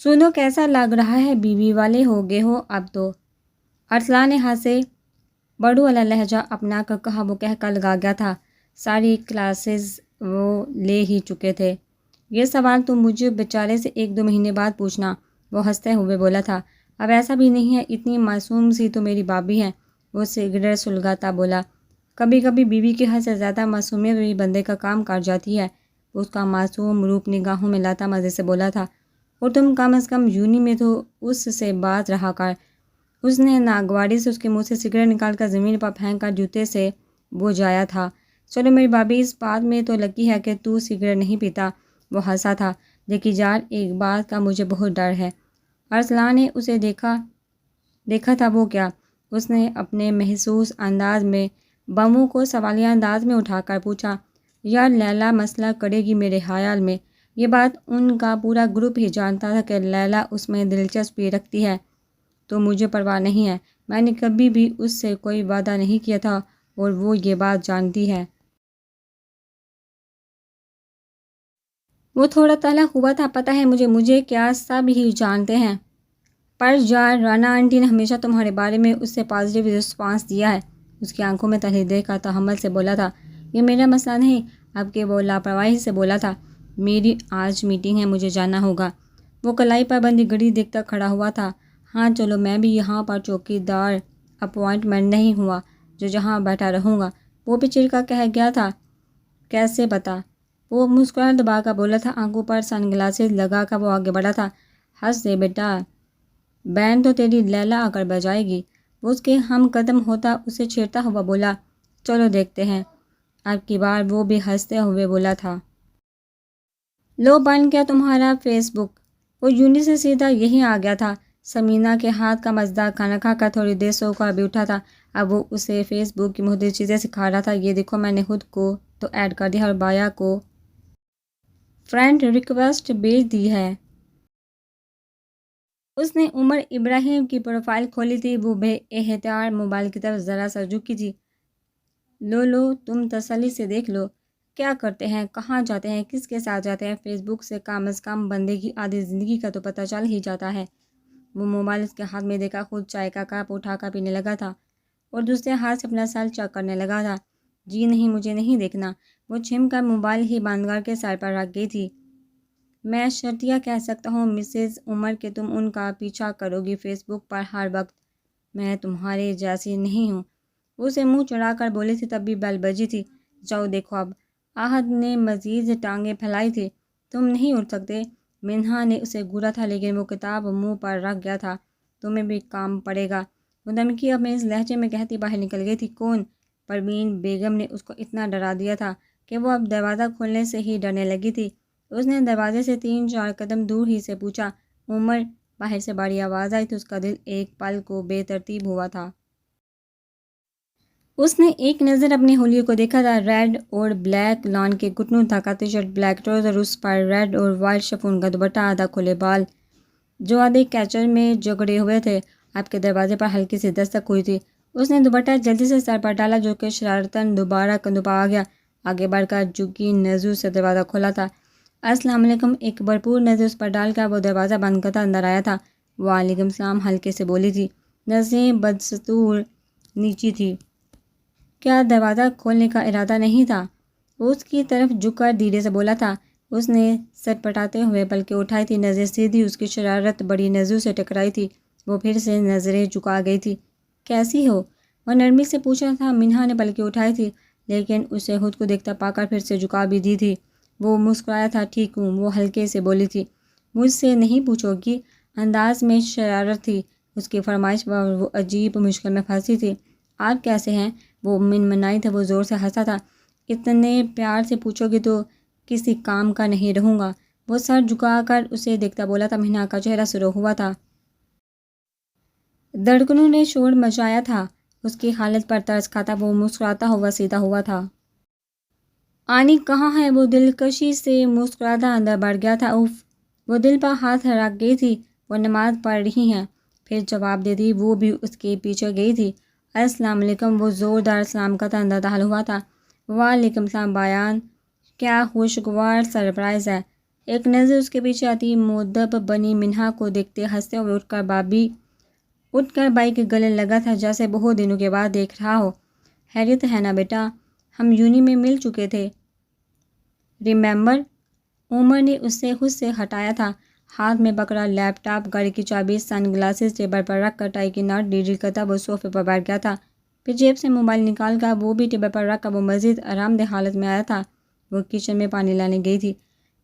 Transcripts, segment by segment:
سنو کیسا لگ رہا ہے، بیوی والے ہو گئے ہو اب تو۔ ارسلان نے ہنسے بڑو والا لہجہ اپنا کر کہا، وہ کہہ کر لگا گیا تھا ساری کلاسز وہ لے ہی چکے تھے، یہ سوال تم مجھے بیچارے سے 1-2 مہینے بعد پوچھنا۔ وہ ہنستے ہوئے بولا تھا، اب ایسا بھی نہیں ہے، اتنی معصوم سی تو میری بابی ہے۔ وہ سگریٹ سلگاتا بولا، کبھی کبھی بیوی کی حد سے زیادہ معصومیت بھی بندے کا کام کر جاتی ہے۔ اس کا معصوم روپ نگاہوں میں لاتا مزے سے بولا تھا، اور تم کم از کم یونی میں تو اس سے بات رہا کر۔ اس نے ناگواری سے اس کے منہ سے سگریٹ نکال کر زمین پر پھینک کر جوتے سے بجھایا تھا۔ چلو میری بابی، اس بات میں تو لکی ہے کہ تو سگریٹ نہیں پیتا۔ وہ ہنسا تھا، لیکن یار ایک بات کا مجھے بہت ڈر ہے۔ ارسلان نے اسے دیکھا تھا، وہ کیا؟ اس نے اپنے محسوس انداز میں بموں کو سوالیہ انداز میں اٹھا کر پوچھا، یار لیلا مسئلہ کرے گی میرے خیال میں۔ یہ بات ان کا پورا گروپ ہی جانتا تھا کہ لیلا اس میں دلچسپی رکھتی ہے، تو مجھے پرواہ نہیں ہے، میں نے کبھی بھی اس سے کوئی وعدہ نہیں کیا تھا اور وہ یہ بات جانتی ہے۔ وہ تھوڑا تلخ ہوا تھا، پتہ ہے مجھے کیا سب ہی جانتے ہیں، پر یار رانا آنٹی نے ہمیشہ تمہارے بارے میں اس سے پازیٹیو رسپانس دیا ہے۔ اس کی آنکھوں میں تلخی دیکھ کر تحمل سے بولا تھا، یہ میرا مسئلہ نہیں۔ اب کہ وہ لاپرواہی سے بولا تھا، میری آج میٹنگ ہے، مجھے جانا ہوگا۔ وہ کلائی پر بندی گھڑی دیکھ کر کھڑا ہوا تھا، ہاں چلو، میں بھی یہاں پر چوکی دار اپوائنٹمنٹ نہیں ہوا جو جہاں بیٹھا رہوں گا۔ وہ بھی چڑ کر کہہ گیا تھا، کیسے بتا؟ وہ مسکراہٹ دبا کر بولا تھا، آنکھوں پر سن گلاسز لگا کر وہ آگے بڑھا تھا، ہنس دے بیٹا، بینڈ تو تیری لیلا آ کر بجائے گی۔ وہ اس کے ہم قدم ہوتا اسے چھیڑتا ہوا بولا، چلو دیکھتے ہیں۔ اب کی بار وہ بھی ہنستے ہوئے بولا تھا، لو بن گیا تمہارا فیس بک۔ وہ یونی سے سیدھا یہیں آ گیا تھا۔ سمینا کے ہاتھ کا مزیدار کھانا کھا کر تھوڑی دیر سو کر ابھی اٹھا تھا، اب وہ اسے فیس بک کی مختلف چیزیں سکھا رہا تھا۔ یہ دیکھو، میں نے خود کو تو ایڈ کر دیا اور بایا کو فرینڈ ریکویسٹ بھیج دی ہے۔ اس نے عمر ابراہیم کی پروفائل کھولی تھی، وہ بے احتیاط موبائل کی طرف ذرا سا جھکی تھی۔ لو تم تسلی سے دیکھ لو، کیا کرتے ہیں، کہاں جاتے ہیں، کس کے ساتھ جاتے ہیں، فیس بک سے کم از کم بندے کی آدھی زندگی کا تو پتہ چل ہی جاتا ہے۔ وہ موبائل اس کے ہاتھ میں دے کر خود چائے کا کپ اٹھا کر پینے لگا تھا اور دوسرے ہاتھ سے اپنا سر چیک کرنے لگا تھا۔ جی نہیں، مجھے نہیں دیکھنا۔ وہ چھم کر موبائل ہی بند کر کے سر پر رکھ گئی تھی۔ میں شرطیہ کہہ سکتا ہوں مسز عمر کہ تم ان کا پیچھا کرو گی فیس بک پر ہر وقت، میں تمہارے جیسی نہیں ہوں۔ وہ اسے منہ چڑھا کر بولی تھی، تب بھی بیل بجی تھی۔ جاؤ دیکھو اب۔ آہد نے مزید ٹانگیں پھیلائی تھی، تم نہیں اٹھ سکتے؟ منہا نے اسے گھورا تھا، لیکن وہ کتاب منہ پر رکھ گیا تھا، تمہیں بھی کام پڑے گا۔ وہ دھمکی اپنے اس لہجے میں کہتی باہر نکل گئی تھی۔ کون؟ پروین بیگم نے اس کو اتنا ڈرا دیا تھا کہ وہ اب دروازہ کھولنے سے ہی ڈرنے لگی تھی۔ اس نے دروازے سے 3-4 قدم دور ہی سے پوچھا، عمر؟ باہر سے بڑی آواز آئی تو اس کا دل ایک پل کو بے ترتیب ہوا تھا۔ اس نے ایک نظر اپنے حلیے کو دیکھا تھا، ریڈ اور بلیک لان کے گھٹنوں تک کا ٹی شرٹ، بلیک ٹراؤزر، اس پر ریڈ اور وائٹ شفون کا دوپٹہ، آدھا کھلے بال جو آدھے کیچر میں جگڑے ہوئے تھے۔ آپ کے دروازے پر ہلکی سی دستک ہوئی تھی۔ اس نے دوپٹہ جلدی سے سر پر ڈالا، جو کہ شرارتاً دوبارہ کندوپا آ گیا۔ آگے بڑھ کر جھکی نظروں سے دروازہ کھولا تھا۔ السلام علیکم، ایک بھرپور نظر اس پر ڈال کر وہ دروازہ بند کرتا اندر آیا تھا۔ وعلیکم السلام، ہلکے سے بولی تھی، نظریں بدستور نیچی تھی۔ کیا دروازہ کھولنے کا ارادہ نہیں تھا؟ وہ اس کی طرف جھک کر دھیرے سے بولا تھا۔ اس نے سر پٹاتے ہوئے پلکیں اٹھائی تھی، نظر سیدھی اس کی شرارت بڑی نظروں سے ٹکرائی تھی۔ وہ پھر سے نظریں جھکا گئی تھی۔ کیسی ہو؟ وہ نرمی سے پوچھا تھا۔ منہا نے پلکیں اٹھائی تھی، لیکن اسے خود کو دیکھتا پا کر پھر سے جھکا بھی دی تھی۔ وہ مسکرایا تھا، ٹھیک ہوں، وہ ہلکے سے بولی تھی۔ مجھ سے نہیں پوچھو گی؟ انداز میں شرارت تھی اس کی فرمائش پر، وہ عجیب مشکل میں پھنسی تھی۔ آپ کیسے ہیں؟ وہ منمنائی تھا، وہ زور سے ہنسا تھا۔ اتنے پیار سے پوچھو گی تو کسی کام کا نہیں رہوں گا۔ وہ سر جھکا کر اسے دیکھتا بولا تھا۔ منہا کا چہرہ سرخ ہوا تھا، دھڑکنوں نے شور مچایا تھا۔ اس کی حالت پر ترس کھاتا وہ مسکراتا ہوا سیدھا ہوا تھا۔ آنی کہاں ہے؟ وہ دلکشی سے مسکراتا اندر بڑھ گیا تھا۔ اف! وہ دل پر ہاتھ رکھ گئی تھی، وہ نماز پڑھ رہی ہیں۔ پھر جواب دے دی، وہ بھی اس کے پیچھے گئی تھی۔ السلام علیکم، وہ زوردار سلام کا اندر داخل ہوا تھا۔ وعلیکم السلام بایان، کیا خوشگوار سرپرائز ہے۔ ایک نظر اس کے پیچھے آتی مودب بنی منہا کو دیکھتے ہنستے ہوئے اٹھ کر بائی کے گلے لگا تھا جیسے بہت دنوں کے بعد دیکھ رہا ہو۔ خیریت ہے نا بیٹا؟ ہم یونی میں مل چکے تھے، ریممبر؟ عمر نے اس سے خود سے ہٹایا تھا، ہاتھ میں پکڑا لیپ ٹاپ، گاڑی کی چابی، سن گلاسز ٹیبل پر رکھ کر ٹائی کی ناٹ ڈیجل کرتا وہ صوفے پر بیٹھ گیا تھا۔ پھر جیب سے موبائل نکال کر وہ بھی ٹیبل پر رکھ کر وہ مزید آرام دہ حالت میں آیا تھا۔ وہ کچن میں پانی لانے گئی تھی۔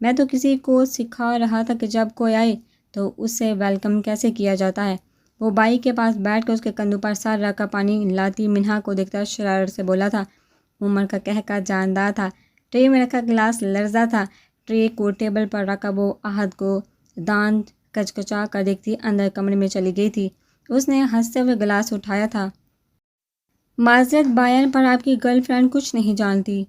میں تو کسی کو سکھا رہا تھا کہ جب کوئی آئے تو اس سے ویلکم کیسے کیا جاتا ہے۔ وہ بائی کے پاس بیٹھ کر اس کے کندھوں پر سر رکھ کر پانی لاتی منہا کو دیکھتا شرارت سے بولا تھا۔ عمر کا کہکا جاندار تھا۔ ٹرے میں رکھا گلاس لرزا تھا۔ ٹرے کو ٹیبل پر رکھا وہ احد کو دانت کچکچا کر دیکھتی اندر کمرے میں چلی گئی تھی۔ اس نے ہنستے ہوئے گلاس اٹھایا تھا۔ معذرت بایان، پر آپ کی گرل فرینڈ کچھ نہیں جانتی۔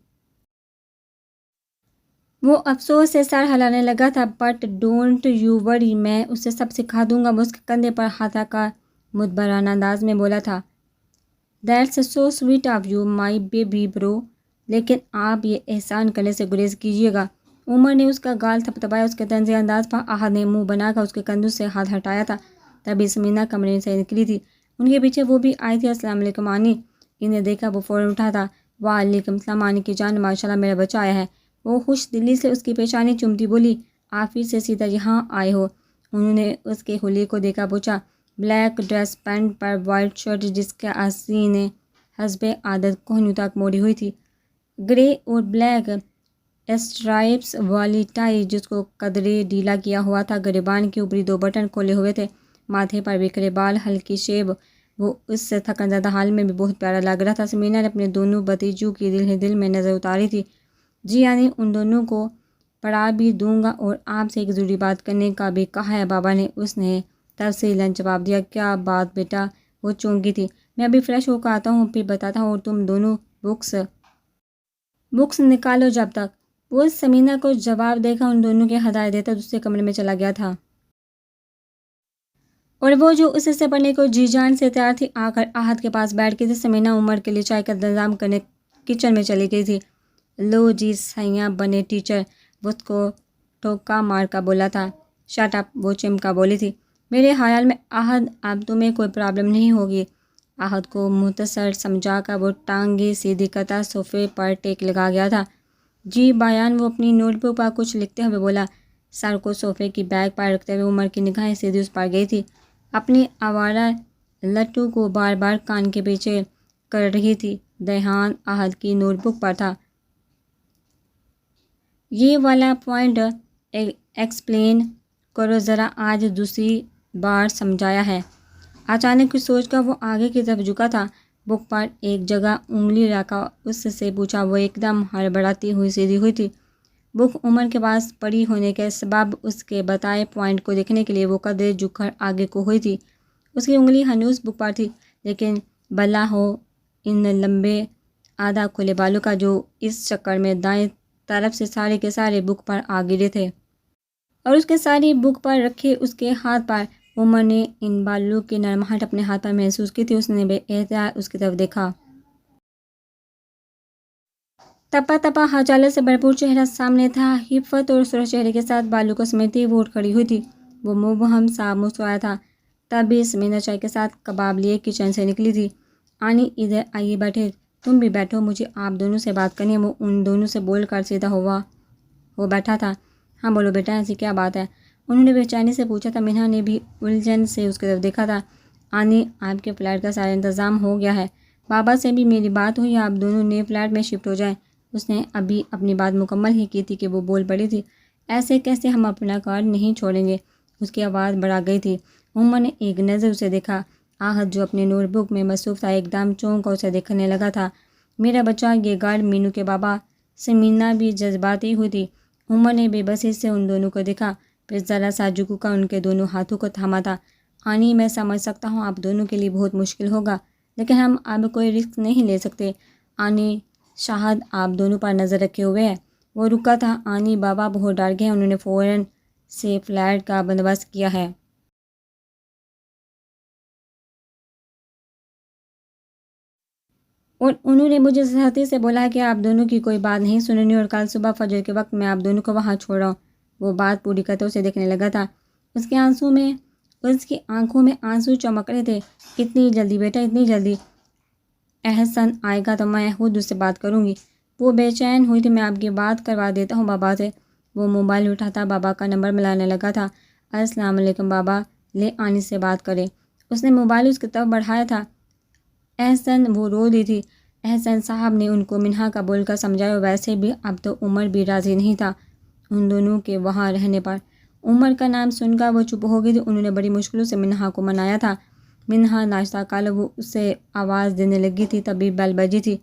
وہ افسوس سے سر ہلانے لگا تھا۔ بٹ ڈونٹ یو وری، میں اسے سب سکھا دوں گا۔ وہ اس کے کندھے پر ہاتھ رکھ کر مدبرانہ انداز میں بولا تھا۔ That's so sweet of you my baby bro, لیکن آپ یہ احسان کرنے سے گریز کیجیے گا۔ عمر نے اس کا گال تھپتھپایا۔ اس کے طنز انداز پر احد نے منہ بنا کر اس کے کندھوں سے ہاتھ ہٹایا تھا۔ تبھی سمینہ کمرے سے نکلی تھی۔ ان کے پیچھے وہ بھی آئی تھی۔ السلام علیکم آنی۔ انہیں دیکھا وہ فوراً اٹھا تھا۔ وعلیکم السلام آنی کی جان، ماشاءاللہ میرا بچہ آیا ہے۔ وہ خوش دلی سے اس کی پیشانی چومتی بولی، آپ پھر سے سیدھا یہاں آئے ہو؟ انہوں نے اس کے حلیے کو دیکھا، پوچھا۔ بلیک ڈریس پینٹ پر وائٹ شرٹ جس کے آستینیں حسب عادت کوہنیوں تک موڑی ہوئی تھی، گرے اور بلیک اسٹرائپس والی ٹائی جس کو قدرے ڈھیلا کیا ہوا تھا، گریبان کے اوپری دو بٹن کھولے ہوئے تھے، ماتھے پر بکھرے بال، ہلکی شیب۔ وہ اس سے تھکن زدہ حال میں بھی بہت پیارا لگ رہا تھا۔ سمینہ نے اپنے دونوں بھتیجوں کی دل ہی دل میں نظر اتاری تھی۔ جی یعنی ان دونوں کو پڑھا بھی دوں گا اور آپ سے ایک ضروری بات کرنے کا بھی کہا ہے بابا نے، اس نے تفصیلاً جواب دیا۔ کیا بات بیٹا؟ وہ چونکی تھی۔ میں ابھی فریش ہو کر آتا ہوں پھر بتاتا ہوں، اور تم دونوں بکس نکالو جب تک۔ وہ سمینہ کو جواب دے کر ان دونوں کے ہدایت دیتا دوسرے کمرے میں چلا گیا تھا، اور وہ جو اس سے پڑھنے کو جی جان سے تیار تھی آ کر احد کے پاس بیٹھ گئی تھی۔ سمینہ عمر کے لیے چائے کا انتظام کرنے کچن میں چلی گئی تھی۔ لو جی سیاں بنے ٹیچر، وہ اس کو ٹھوکا مار کر بولا تھا۔ شٹ اپ، وہ چمکا بولی تھی۔ میرے خیال میں احد اب تمہیں کوئی پرابلم نہیں ہوگی۔ احد کو مختصر سمجھا کر وہ ٹانگیں سیدھی کرتا صوفے پر ٹیک لگا گیا تھا۔ جی بایان، وہ اپنی نوٹ بک پر کچھ لکھتے ہوئے بولا۔ سر کو صوفے کی بیک پر رکھتے ہوئے عمر کی نگاہیں سیدھی اس پر گئی تھی، اپنی آوارہ لٹو کو بار بار کان کے پیچھے کر رہی تھی۔ دھیان احد کی نوٹ بک پر تھا۔ یہ والا پوائنٹ ایکسپلین کرو ذرا، آج دوسری بار سمجھایا ہے۔ اچانک کچھ سوچ کر وہ آگے کی طرف جھکا تھا، بک پر ایک جگہ انگلی رکھا اس سے پوچھا۔ وہ ایک دم ہڑبڑاتی ہوئی سیدھی ہوئی تھی۔ بک عمر کے پاس پڑی ہونے کے سبب اس کے بتائے پوائنٹ کو دیکھنے کے لیے وہ قدرے جھک کر آگے کو ہوئی تھی۔ اس کی انگلی ہنوز بک پر تھی، لیکن بلا ہو ان لمبے آدھا کھلے بالوں کا جو اس چکر میں دائیں طرف سے سارے کے سارے بک پر آ گرے تھے، اور اس کے ساری بک پر رکھے اس کے ہاتھ پر۔ عمر نے ان بالوں کی نرماہٹ اپنے ہاتھ پر محسوس کی تھی۔ اس نے بے احتیاط اس کی طرف دیکھا۔ تپا تپا حجالت سے بھرپور چہرہ سامنے تھا، خفت اور سرخ چہرے کے ساتھ بالوں کو سمیٹتی وہ اٹھ کھڑی ہوئی تھی۔ وہ مبہم سا مسکرایا تھا۔ تبھی سمینہ چائے کے ساتھ کباب لیے کچن سے نکلی تھی۔ آنی ادھر آئیے، بیٹھے، تم بھی بیٹھو، مجھے آپ دونوں سے بات کرنی ہے۔ وہ ان دونوں سے بول کر سیدھا ہو بیٹھا تھا۔ ہاں بولو بیٹا، ایسی کیا بات ہے؟ انہوں نے بے چینی سے پوچھا تھا۔ منہا نے بھی الجھن سے اس کی طرف دیکھا تھا۔ آنی، آپ کے فلیٹ کا سارا انتظام ہو گیا ہے، بابا سے بھی میری بات ہوئی، آپ دونوں نئے فلیٹ میں شفٹ ہو جائیں۔ اس نے ابھی اپنی بات مکمل ہی کی تھی کہ وہ بول پڑی تھی۔ ایسے کیسے، ہم اپنا گھر نہیں چھوڑیں گے؟ اس کی آواز بڑھا گئی تھی۔ عمر نے ایک نظر اسے دیکھا۔ احد جو اپنے نوٹ بک میں مصروف تھا ایک دم چونک کر اسے دیکھنے لگا تھا۔ میرا بچہ، یہ گھر مینو کے بابا۔ سمینہ بھی جذباتی ہوئی تھی۔ عمر نے بے بسی سے ان دونوں کو دیکھا، پھر ذرا سا جھک کر ان کے دونوں ہاتھوں کو تھاما تھا۔ آنی، میں سمجھ سکتا ہوں آپ دونوں کے لیے بہت مشکل ہوگا، لیکن ہم اب کوئی رسک نہیں لے سکتے۔ آنی، شاہد آپ دونوں پر نظر رکھے ہوئے ہے۔ وہ رکا تھا۔ آنی، بابا بہت ڈر گئے ہیں، انہوں نے فوراً سے فلیٹ کا بندوبست کیا ہے۔ اور انہوں نے مجھے سختی سے بولا ہے کہ آپ دونوں کی کوئی بات نہیں سننی، اور کل صبح فجر کے وقت میں آپ دونوں کو وہاں چھوڑ رہا ہوں۔ وہ بات پوری کرتے اسے دیکھنے لگا تھا۔ اس کی آنکھوں میں آنسو چمک رہے تھے۔ اتنی جلدی بیٹا، اتنی جلدی؟ احسن آئے گا تو میں خود اس سے بات کروں گی۔ وہ بے چین ہوئی تھی۔ میں آپ کی بات کروا دیتا ہوں بابا سے۔ وہ موبائل اٹھاتا بابا کا نمبر ملانے لگا تھا۔ السلام علیکم بابا، لے آنی سے بات کرے۔ اس نے موبائل اس کی طرف بڑھایا تھا۔ احسن، وہ رو دی تھی۔ احسن صاحب نے ان کو منہا کا بول کر سمجھایا، ویسے بھی اب تو عمر بھی راضی نہیں تھا ان دونوں کے وہاں رہنے پر۔ عمر کا نام سن کر وہ چپ ہو گئی تھی۔ انہوں نے بڑی مشکلوں سے منہا کو منایا تھا۔ منہا ناشتہ کھا لو، وہ اسے آواز دینے لگی تھی، تبھی بیل بجی تھی۔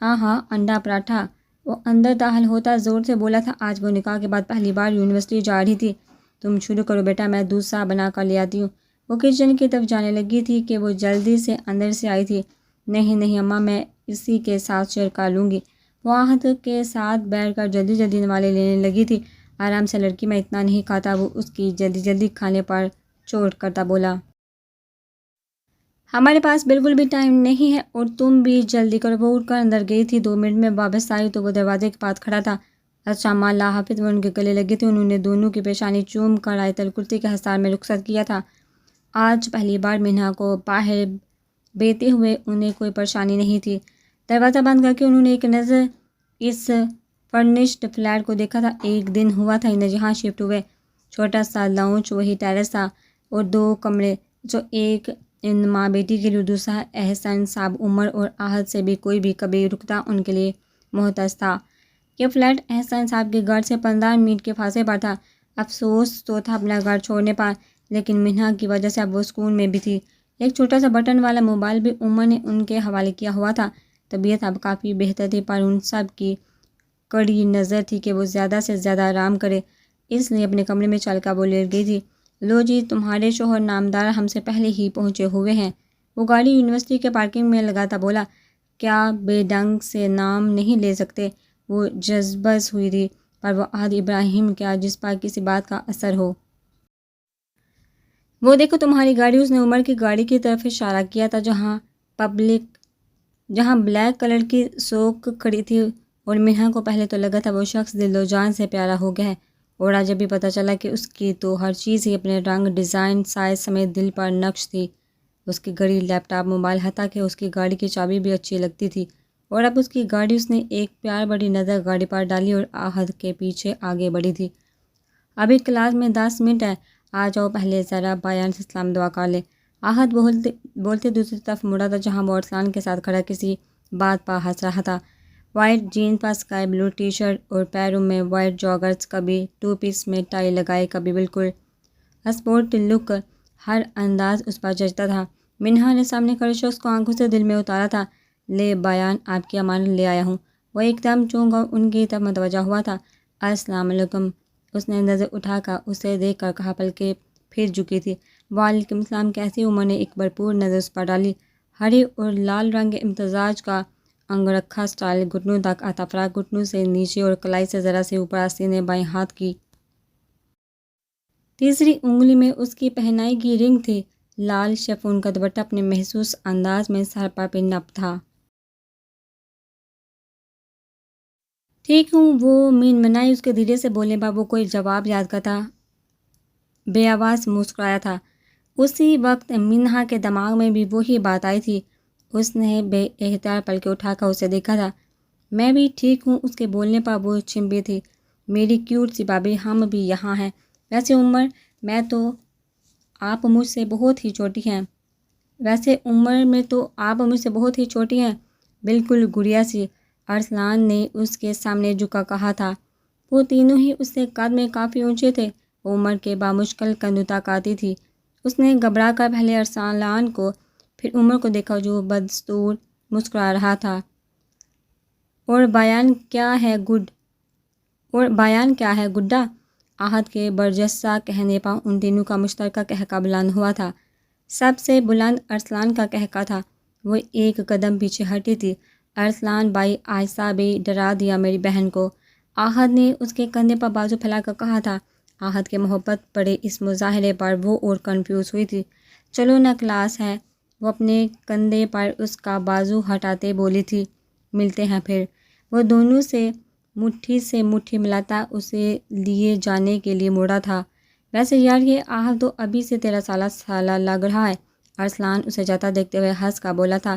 ہاں ہاں، انڈا پراٹھا۔ وہ اندر داخل ہوتا زور سے بولا تھا۔ آج وہ نکاح کے بعد پہلی بار یونیورسٹی جا رہی تھی۔ تم شروع کرو بیٹا، میں دودھ سا بنا کر لے آتی ہوں۔ وہ کچن کی طرف جانے لگی تھی کہ وہ جلدی سے اندر سے آئی تھی۔ نہیں نہیں اماں، میں اسی کے ساتھ شیئر کر لوں گی۔ وہ آہت کے ساتھ بیٹھ کر جلدی جلدی نوالے لینے لگی تھی۔ آرام سے لڑکی، میں اتنا نہیں کھاتا۔ وہ اس کی جلدی جلدی کھانے پر چوٹ کرتا بولا۔ ہمارے پاس بالکل بھی ٹائم نہیں ہے، اور تم بھی جلدی کرو۔ وہ اٹھ کر اندر گئی تھی۔ 2 منٹ میں واپس آئی تو وہ دروازے کے پاس کھڑا تھا۔ اچھا ماں، اللہ حافظ۔ وہ ان کے گلے لگے تھے۔ انہوں نے دونوں کی پیشانی چوم کر آیت الکرسی کے حصار میں رخصت کیا تھا۔ آج پہلی بار منہا کو باہر بیتے ہوئے انہیں کوئی پریشانی نہیں تھی۔ دروازہ بند کر کے انہوں نے ایک نظر اس فرنشڈ فلیٹ کو دیکھا تھا۔ 1 دن ہوا تھا انہیں جہاں شفٹ ہوئے۔ چھوٹا سا لاؤنج، وہی ٹیرس تھا، اور 2 کمرے، جو ایک ان ماں بیٹی کے لیے، دوسرا احسن صاحب، عمر اور آہت سے بھی کوئی بھی کبھی رکتا ان کے لیے محتاج تھا۔ یہ فلیٹ احسن صاحب کے گھر سے 15 منٹ کے فاصلے پر تھا۔ افسوس تو تھا اپنا گھر چھوڑنے پر، لیکن منہا کی وجہ سے اب وہ سکون میں بھی تھی۔ ایک چھوٹا سا بٹن والا موبائل بھی عمر نے ان کے حوالے کیا ہوا تھا۔ طبیعت اب کافی بہتر تھی، پر ان سب کی کڑی نظر تھی کہ وہ زیادہ سے زیادہ آرام کرے، اس لیے اپنے کمرے میں چل کر وہ لیٹ گئی تھی۔ لو جی، تمہارے شوہر نامدار ہم سے پہلے ہی پہنچے ہوئے ہیں۔ وہ گاڑی یونیورسٹی کے پارکنگ میں لگاتا بولا۔ کیا بے ڈنگ سے نام نہیں لے سکتے؟ وہ جذبز ہوئی تھی۔ پر وہ عہد ابراہیم کیا جس پر کسی بات کا اثر ہو؟ وہ دیکھو تمہاری گاڑی۔ اس نے عمر کی گاڑی کی طرف اشارہ کیا تھا، جہاں بلیک کلر کی سوک کھڑی تھی، اور منہا کو پہلے تو لگا تھا وہ شخص دل و جان سے پیارا ہو گیا ہے، اور آج ابھی پتہ چلا کہ اس کی تو ہر چیز ہی اپنے رنگ، ڈیزائن، سائز سمیت دل پر نقش تھی۔ اس کی گھڑی، لیپ ٹاپ، موبائل، حتیٰ کہ اس کی گاڑی کی چابی بھی اچھی لگتی تھی۔ اور اب اس کی گاڑی، اس نے ایک پیار بڑی نظر گاڑی پر ڈالی اور آہد کے پیچھے آگے بڑھی تھی۔ ابھی کلاس میں 10 منٹ ہے، آ جاؤ پہلے ذرا بایان سے سلام دعا کر لے۔ آہد بولتے دوسری طرف مڑا تھا، جہاں وہ ارسلان کے ساتھ کھڑا کسی بات پر ہنس رہا تھا۔ وائٹ جینز پر اسکائی بلو ٹی شرٹ اور پیروں میں وائٹ جاگرز، کبھی 2 پیس میں ٹائی لگائے، کبھی بالکل اسپورٹ لک، ہر انداز اس پر جچتا تھا۔ منہا نے سامنے کھڑے شخص کو آنکھوں سے دل میں اتارا تھا۔ لے بایان، آپ کی امانت لے آیا ہوں۔ وہ ایک دم چونک کر ان کی طرف متوجہ ہوا تھا۔ السلام علیکم۔ اس نے نظر اٹھا کر اسے دیکھ کر کہا، پلکیں پھر جھکی تھی۔ وعلیکم السلام، کیسی؟ عمر نے ایک بھرپور نظر اس پر ڈالی۔ ہرے اور لال رنگ کے امتزاج کا انگرکھا سٹائل، گھٹنوں تک آتا فراق، گھٹنوں سے نیچے اور کلائی سے ذرا سے اوپر آستین بائیں ہاتھ کی تیسری انگلی میں اس کی پہنائی کی رنگ تھی۔ لال شیفون کا دوپٹہ اپنے محسوس انداز میں سر پر پن تھا۔ ٹھیک ہوں، وہ مین منائی اس کے دھیرے سے بولنے پر وہ کوئی جواب یاد کرتا بے آواز مسکرایا تھا۔ اسی وقت منہا کے دماغ میں بھی وہی بات آئی تھی۔ اس نے بے اختیار پلکیں اٹھا کر اسے دیکھا تھا۔ میں بھی ٹھیک ہوں، اس کے بولنے پر وہ چمپی تھی۔ میری کیوٹ سی بابی، ہم بھی یہاں ہیں۔ ویسے عمر میں تو آپ مجھ سے بہت ہی چھوٹی ہیں، بالکل گڑیا سی، ارسلان نے اس کے سامنے جھکا کہا تھا۔ وہ تینوں ہی اس سے قد میں کافی اونچے تھے۔ عمر کے بامشکل کندھوں تک آتی تھی۔ اس نے گھبرا کر پہلے ارسلان کو، پھر عمر کو دیکھا، جو بدستور مسکرا رہا تھا۔ اور بیان کیا ہے گڈا؟ آہد کے برجستہ کہنے پر ان تینوں کا مشترکہ قہقہ بلند ہوا تھا۔ سب سے بلند ارسلان کا قہقہ تھا۔ وہ ایک قدم پیچھے ہٹی تھی۔ ارسلان بھائی، آہستہ بھی ڈرا دیا میری بہن کو، آہد نے اس کے کندھے پر بازو پھیلا کر کہا تھا۔ آہد کے محبت بڑے اس مظاہرے پر وہ اور کنفیوز ہوئی تھی۔ چلو نا، کلاس ہے، وہ اپنے کندھے پر اس کا بازو ہٹاتے بولی تھی۔ ملتے ہیں پھر۔ وہ دونوں سے مٹھی سے مٹھی ملاتا اسے لیے جانے کے لیے موڑا تھا۔ ویسے یار یہ آہد تو ابھی سے 13 سالہ لگ رہا ہے۔ ارسلان اسے جاتا دیکھتے ہوئے ہنس کا بولا تھا،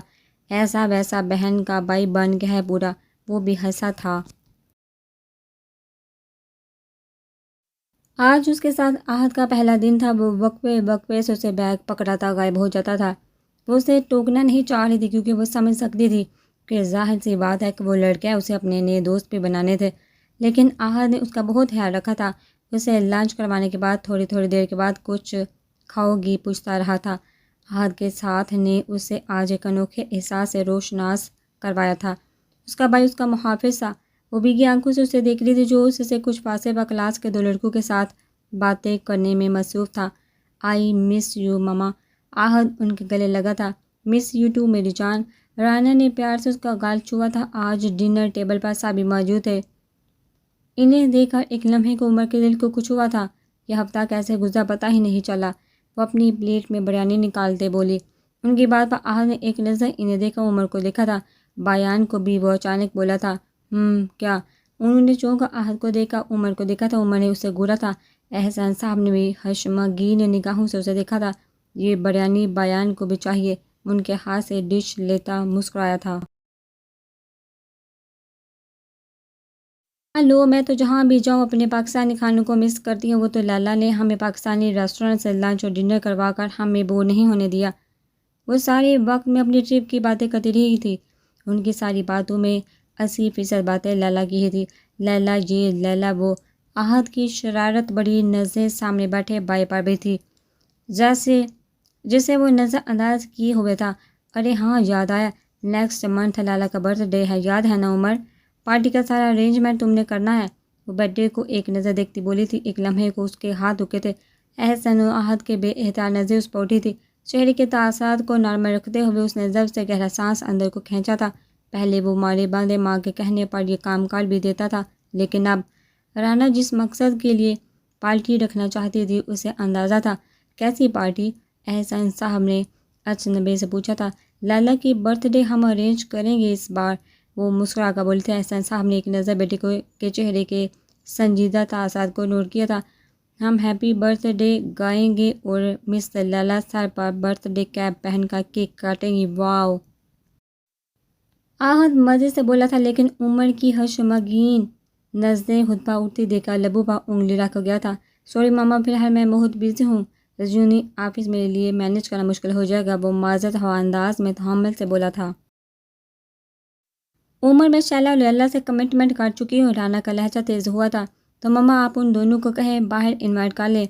ایسا ویسا بہن کا بھائی بن گیا ہے پورا۔ وہ بھی ہنسا تھا۔ آج اس کے ساتھ آہد کا پہلا دن تھا۔ وہ وقفے وقفے سے اسے بیگ پکڑاتا غائب ہو جاتا تھا۔ وہ اسے ٹوکنا نہیں چاہ رہی تھی کیونکہ وہ سمجھ سکتی تھی کہ ظاہر سی بات ہے کہ وہ لڑکا اسے اپنے نئے دوست بھی بنانے تھے، لیکن آہد نے اس کا بہت خیال رکھا تھا۔ اسے لنچ کروانے کے بعد تھوڑی دیر کے بعد کچھ کھاؤ گی پوچھتا رہا تھا۔ آہد کے ساتھ نے اسے آج ایک انوکھے احساس سے روشناس کروایا تھا۔ اس کا بھائی اس کا محافظ تھا۔ وہ بھیگی آنکھوں سے اسے دیکھ رہی تھی جو اس سے کچھ فاصلے پر کلاس کے 2 لڑکوں کے ساتھ باتیں کرنے میں مصروف تھا۔ آئی مس یو مما، آہد ان کے گلے لگا تھا۔ مس یو ٹو میری جان، رانا نے پیار سے اس کا گال چھوا تھا۔ آج ڈنر ٹیبل پر سبھی موجود تھے۔ انہیں دیکھ کر ایک لمحے کو عمر کے دل کو کچھ ہوا تھا۔ یہ ہفتہ کیسے گزرا پتہ ہی نہیں چلا۔ وہ اپنی پلیٹ میں بریانی نکالتے بولی۔ ان کی بات پر آہد نے ایک نظر انہیں دیکھا عمر کو دیکھا تھا، بایان کو بھی۔ وہ اچانک بولا تھا، کیا؟ انہوں نے چونکا آہد کو دیکھا، عمر کو دیکھا تھا۔ عمر نے اسے گھورا تھا۔ احسان صاحب نے بھی حشمگین نگاہوں سے اسے دیکھا تھا۔ یہ بریانی بایان کو بھی چاہیے۔ ان کے ہاتھ سے ڈش لیتا مسکرایا تھا۔ لو، میں تو جہاں بھی جاؤں اپنے پاکستانی کھانوں کو مس کرتی ہوں۔ وہ تو لالا نے ہمیں پاکستانی ریسٹورنٹ سے لنچ اور ڈنر کروا کر ہمیں بور نہیں ہونے دیا۔ وہ سارے وقت میں اپنی ٹرپ کی باتیں کرتی رہی تھی۔ ان کی ساری باتوں میں 80% باتیں لیلا کی ہی تھی۔ لیلا یہ، لیلا وہ۔ آہد کی شرارت بڑی نظریں سامنے بیٹھے بھائی پر بھی تھی، جسے وہ نظر انداز کیے ہوئے تھا۔ ارے ہاں، یاد آیا، نیکسٹ منتھ لیلا کا برتھ ڈے ہے، یاد ہے نا عمر؟ پارٹی کا سارا ارینجمنٹ تم نے کرنا ہے۔ وہ برتھ ڈے کو ایک نظر دیکھتی بولی تھی۔ ایک لمحے کو اس کے ہاتھ رکے تھے۔ احسن و آہد کے بے احتیاط نظریں اس پر اٹھی تھی۔ چہرے کے تاثرات کو نارمل رکھتے ہوئے اس نے ضبط سے گہرا سانس اندر کو کھینچا تھا۔ پہلے وہ مارے باندھے ماں کے کہنے پر یہ کام کر بھی دیتا تھا، لیکن اب رانا جس مقصد کے لیے پارٹی رکھنا چاہتی تھی اسے اندازہ تھا۔ کیسی پارٹی؟ احسان صاحب نے اچنبے سے پوچھا تھا۔ لیلا کی برتھ ڈے ہم ارینج کریں گے اس بار، وہ مسکرا کر بولے تھے۔ احسان صاحب نے ایک نظر بیٹے کے چہرے کے سنجیدہ تاثرات کو نوٹ کیا تھا۔ ہم ہیپی برتھ ڈے گائیں گے اور مس لیلا سر پر برتھ ڈے کیپ پہن کر کیک کاٹیں گی۔ واو! آہد مزے سے بولا تھا، لیکن عمر کی حشمگین نظریں خود پر اٹھتی دیکھ کر لبوں پر انگلی رکھ گیا تھا۔ سوری ماما، فی الحال میں بہت بزی ہوں، رجونی آفس میرے لیے مینیج کرنا مشکل ہو جائے گا، وہ معذرت خواہ انداز میں تحمل سے بولا تھا۔ عمر، میں شیلا اور لیلا سے کمٹمنٹ کر چکی ہوں۔ رانا کا لہجہ تیز ہوا تھا۔ تو ماما آپ ان دونوں کو کہیں باہر انوائٹ کر لیں،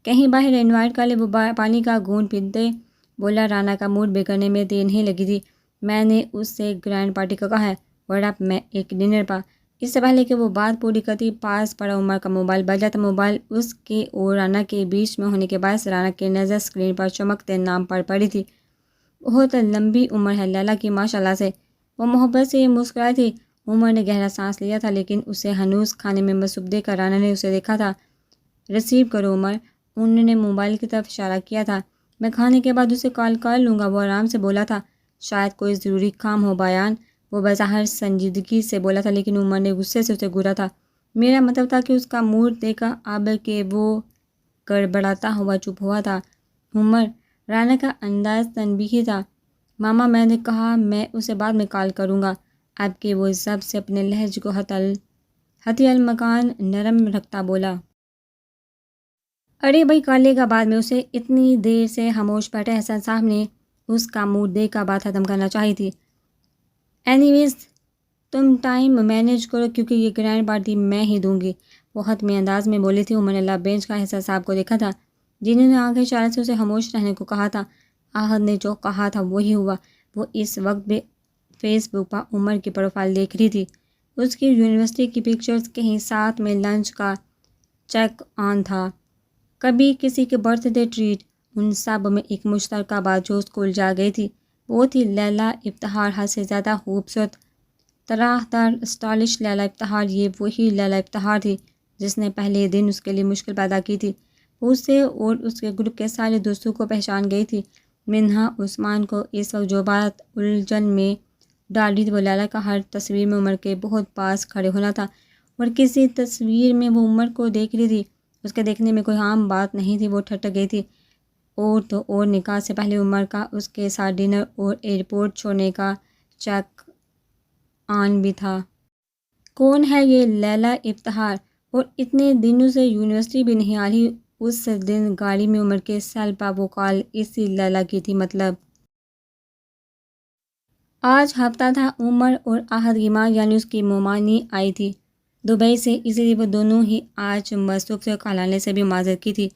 کہیں باہر انوائٹ کر لیں، وہ پانی کا گھونٹ پیتے بولا۔ رانا کا موڈ بگڑنے میں دیر نہیں لگی تھی۔ میں نے اس سے گرینڈ پارٹی کا کہا ہے اور اب میں ایک ڈنر پر۔ اس سے پہلے کہ وہ بات پوری کرتی پاس پڑا عمر کا موبائل بجا تھا۔ موبائل اس کے اور رانا کے بیچ میں ہونے کے باعث رانا کی نظر اسکرین پر چمکتے نام پر پڑی تھی۔ بہت لمبی عمر ہے لیلا کی ماشاءاللہ سے، وہ محبت سے مسکرائی تھی۔ عمر نے گہرا سانس لیا تھا، لیکن اسے ہنوز کھانے میں مصروف دیکھ کر رانا نے اسے دیکھا تھا۔ ریسیو کرو عمر، انہوں نے موبائل کی طرف اشارہ کیا تھا۔ میں کھانے کے بعد اسے کال کر لوں گا، وہ آرام سے بولا تھا۔ شاید کوئی ضروری کام ہو بایان، وہ بظاہر سنجیدگی سے بولا تھا، لیکن عمر نے غصے سے اسے گھورا تھا۔ میرا مطلب تھا کہ اس کا موڈ دیکھا اب کہ وہ گڑبڑاتا ہوا چپ ہوا تھا۔ عمر، رانا کا انداز تنبیہی تھا۔ ماما میں نے کہا میں اسے بعد میں کال کروں گا، اب کہ وہ ضبط سے اپنے لہجے کو حتی المکان نرم رکھتا بولا۔ ارے بھائی کر لے گا بعد میں، اسے اتنی دیر سے خاموش بیٹھے احسان صاحب نے اس کا موڈ دیکھ کر بات ختم کرنا چاہی تھی۔ اینی ویز تم ٹائم مینیج کرو کیونکہ یہ گرینڈ پارٹی میں ہی دوں گی، وہ حتمی انداز میں بولی تھی۔ عمر نے لب بینچ کا احسان صاحب کو دیکھا تھا جنہوں نے آنکھیں اشارے سے اسے خاموش رہنے کو کہا تھا۔ آہد نے جو کہا تھا وہی ہوا۔ وہ اس وقت بھی فیس بک پر عمر کی پروفائل دیکھ رہی تھی۔ اس کی یونیورسٹی کی پکچرز کہیں ساتھ میں لنچ کا چیک آن تھا، کبھی کسی کے برتھ ڈے ٹریٹ، ان سب میں ایک مشترکہ بات جو اسکول جا گئی تھی وہ تھی لیلا افتخار، حد سے زیادہ خوبصورت، طرح تر اسٹائلش لیلا افتخار۔ یہ وہی لیلا افتخار تھی جس نے پہلے دن اس کے لیے مشکل پیدا کی تھی۔ وہ اسے اور اس کے گروپ کے سارے دوستوں کو پہچان گئی تھی، منہا عثمان کو۔ اس وقت جو بات الجھن میں ڈال رہی تھی وہ لیلا کا ہر تصویر میں عمر کے بہت پاس کھڑے ہونا تھا۔ اور کسی تصویر میں وہ عمر کو دیکھ رہی تھی۔ اس کے دیکھنے میں کوئی عام بات نہیں تھی، وہ ٹھٹک گئی تھی۔ اور تو اور نکاح سے پہلے عمر کا اس کے ساتھ ڈنر اور ایئرپورٹ چھوڑنے کا چیک آن بھی تھا۔ کون ہے یہ لیلا افتخار؟ اور اتنے دنوں سے یونیورسٹی بھی نہیں آ رہی۔ اس دن گاڑی میں عمر کے سیل پر وہ کال اسی لیلا کی تھی۔ مطلب آج ہفتہ تھا، عمر اور احد کی ماں یعنی اس کی مومانی آئی تھی دبئی سے، اسی لیے وہ دونوں ہی آج مصروف سے خالہ سے بھی معذرت کی تھی۔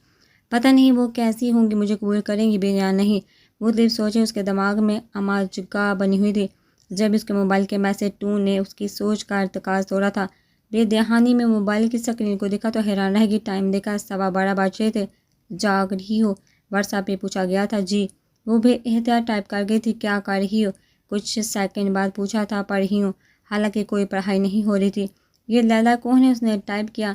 پتہ نہیں وہ کیسی ہوں گی، مجھے قبول کریں گی بھی یا نہیں، مختلف سوچیں اس کے دماغ میں اماجگاہ بنی ہوئی تھی۔ جب اس کے موبائل کے میسج ٹون نے اس کی سوچ کا ارتکاز توڑا تھا، بے دہانی میں موبائل کی اسکرین کو دیکھا تو حیران رہ گئی۔ ٹائم دیکھا 12:15 بج رہے تھے۔ جاگ رہی ہو؟ واٹس ایپ پہ پوچھا گیا تھا۔ جی۔ وہ بے احتیاط ٹائپ کر گئی تھی۔ کیا کر رہی ہو؟ کچھ سیکنڈ بعد پوچھا تھا۔ پڑھ رہی ہوں، حالانکہ کوئی پڑھائی نہیں ہو رہی تھی۔ یہ لیلا کون ہے؟ اس نے ٹائپ کیا،